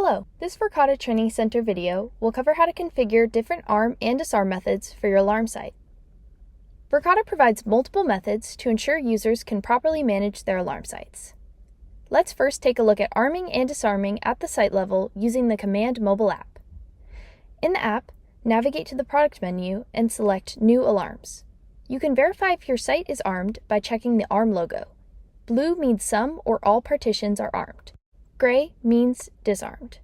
Hello, this Verkada Training Center video will cover how to configure different arm and disarm methods for your alarm site. Verkada provides multiple methods to ensure users can properly manage their alarm sites. Let's first take a look at arming and disarming at the site level using the Command mobile app. In the app, navigate to the product menu and select New Alarms. You can verify if your site is armed by checking the arm logo. Blue means some or all partitions are armed. Gray means disarmed.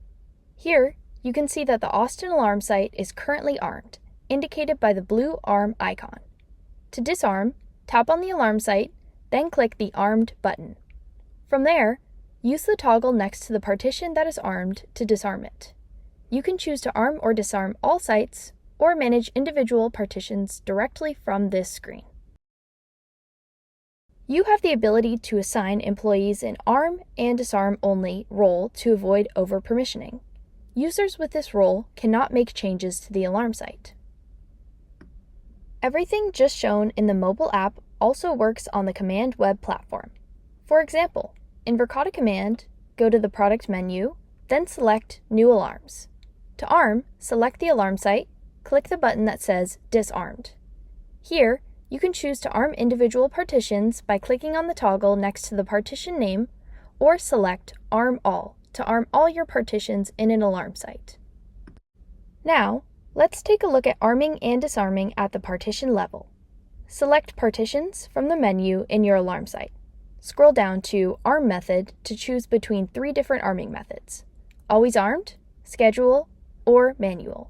Here, you can see that the Austin alarm site is currently armed, indicated by the blue arm icon. To disarm, tap on the alarm site, then click the Armed button. From there, use the toggle next to the partition that is armed to disarm it. You can choose to arm or disarm all sites, or manage individual partitions directly from this screen. You have the ability to assign employees an arm and disarm only role to avoid over-permissioning. Users with this role cannot make changes to the alarm site. Everything just shown in the mobile app also works on the Command web platform. For example, in Verkada Command, go to the product menu, then select New Alarms. To arm, select the alarm site, click the button that says Disarmed. Here, you can choose to arm individual partitions by clicking on the toggle next to the partition name, or select Arm All to arm all your partitions in an alarm site. Now, let's take a look at arming and disarming at the partition level. Select Partitions from the menu in your alarm site. Scroll down to Arm Method to choose between 3 different arming methods: Always Armed, Schedule, or Manual.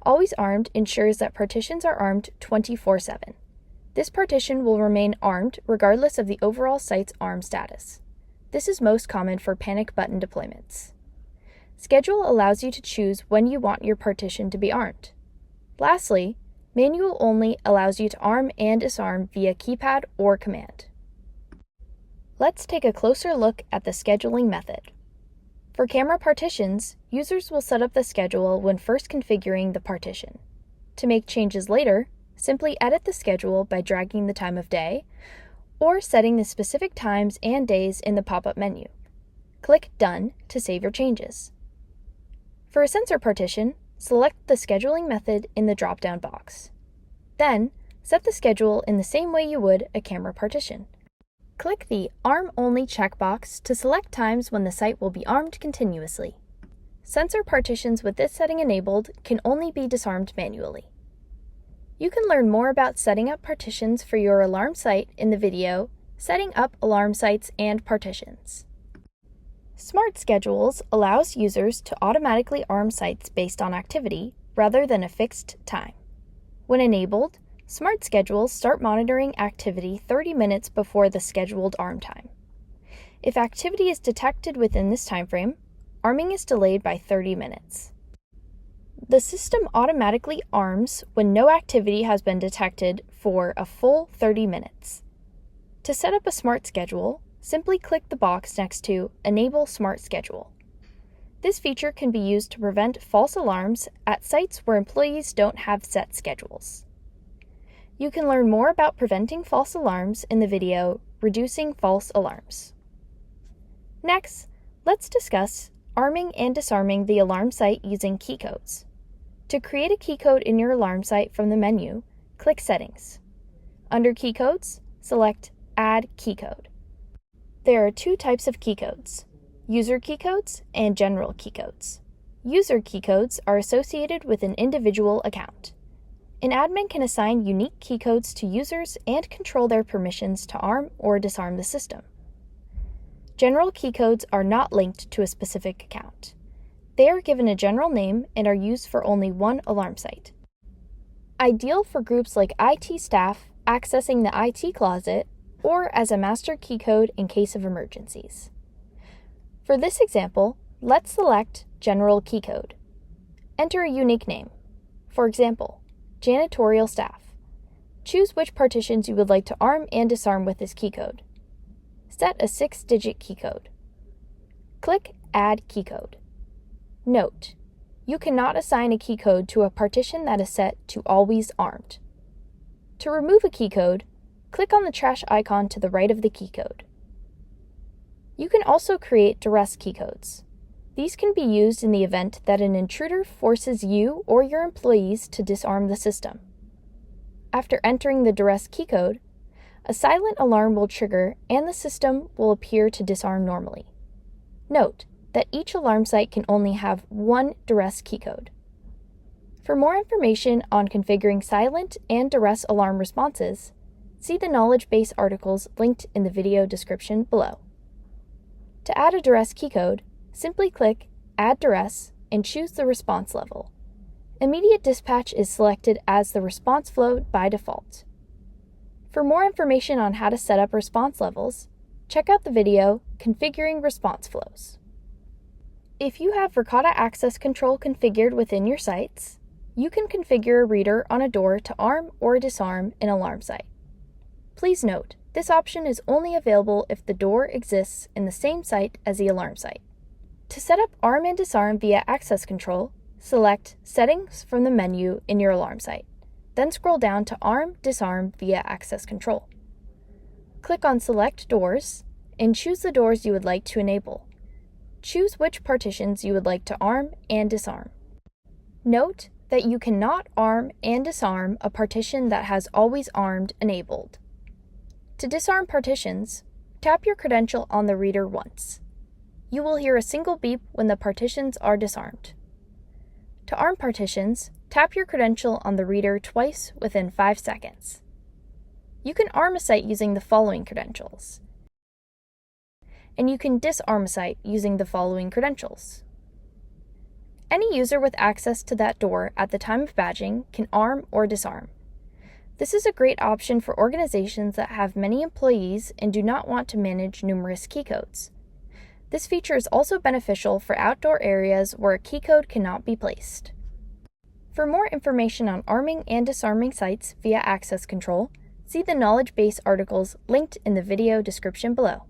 Always Armed ensures that partitions are armed 24/7. This partition will remain armed regardless of the overall site's arm status. This is most common for panic button deployments. Schedule allows you to choose when you want your partition to be armed. Lastly, Manual only allows you to arm and disarm via keypad or command. Let's take a closer look at the scheduling method. For camera partitions, users will set up the schedule when first configuring the partition. To make changes later, simply edit the schedule by dragging the time of day, or setting the specific times and days in the pop-up menu. Click Done to save your changes. For a sensor partition, select the scheduling method in the drop-down box. Then, set the schedule in the same way you would a camera partition. Click the Arm Only checkbox to select times when the site will be armed continuously. Sensor partitions with this setting enabled can only be disarmed manually. You can learn more about setting up partitions for your alarm site in the video, Setting Up Alarm Sites and Partitions. Smart Schedules allows users to automatically arm sites based on activity rather than a fixed time. When enabled, Smart Schedules start monitoring activity 30 minutes before the scheduled arm time. If activity is detected within this timeframe, arming is delayed by 30 minutes. The system automatically arms when no activity has been detected for a full 30 minutes. To set up a smart schedule, simply click the box next to Enable Smart Schedule. This feature can be used to prevent false alarms at sites where employees don't have set schedules. You can learn more about preventing false alarms in the video Reducing False Alarms. Next, let's discuss arming and disarming the alarm site using keycodes. To create a keycode in your alarm site from the menu, click Settings. Under Keycodes, select Add Keycode. There are 2 types of keycodes: User keycodes and General keycodes. User keycodes are associated with an individual account. An admin can assign unique keycodes to users and control their permissions to arm or disarm the system. General keycodes are not linked to a specific account. They are given a general name and are used for only one alarm site. Ideal for groups like IT staff accessing the IT closet, or as a master keycode in case of emergencies. For this example, let's select General Keycode. Enter a unique name. For example, Janitorial Staff. Choose which partitions you would like to arm and disarm with this keycode. Set a 6-digit keycode. Click Add Keycode. Note: you cannot assign a keycode to a partition that is set to Always Armed. To remove a keycode, click on the trash icon to the right of the keycode. You can also create duress keycodes. These can be used in the event that an intruder forces you or your employees to disarm the system. After entering the duress keycode, a silent alarm will trigger and the system will appear to disarm normally. Note that each alarm site can only have one duress keycode. For more information on configuring silent and duress alarm responses, see the knowledge base articles linked in the video description below. To add a duress keycode, simply click Add Duress and choose the response level. Immediate dispatch is selected as the response flow by default. For more information on how to set up response levels, check out the video Configuring Response Flows. If you have Verkada access control configured within your sites, you can configure a reader on a door to arm or disarm an alarm site. Please note, this option is only available if the door exists in the same site as the alarm site. To set up arm and disarm via access control, select Settings from the menu in your alarm site. Then scroll down to Arm Disarm via access control. Click on Select Doors and choose the doors you would like to enable. Choose which partitions you would like to arm and disarm. Note that you cannot arm and disarm a partition that has Always Armed enabled. To disarm partitions, tap your credential on the reader once. You will hear a single beep when the partitions are disarmed. To arm partitions, tap your credential on the reader twice within 5 seconds. You can arm a site using the following credentials, and you can disarm a site using the following credentials. Any user with access to that door at the time of badging can arm or disarm. This is a great option for organizations that have many employees and do not want to manage numerous keycodes. This feature is also beneficial for outdoor areas where a keycode cannot be placed. For more information on arming and disarming sites via access control, see the knowledge base articles linked in the video description below.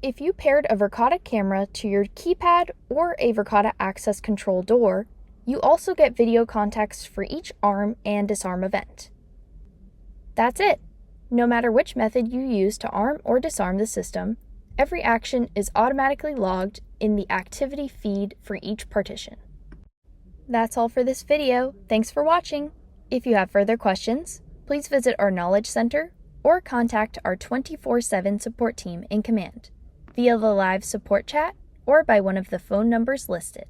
If you paired a Verkada camera to your keypad or a Verkada access control door, you also get video context for each arm and disarm event. That's it! No matter which method you use to arm or disarm the system, every action is automatically logged in the activity feed for each partition. That's all for this video. Thanks for watching. If you have further questions, please visit our Knowledge Center or contact our 24/7 support team in command via the live support chat or by one of the phone numbers listed.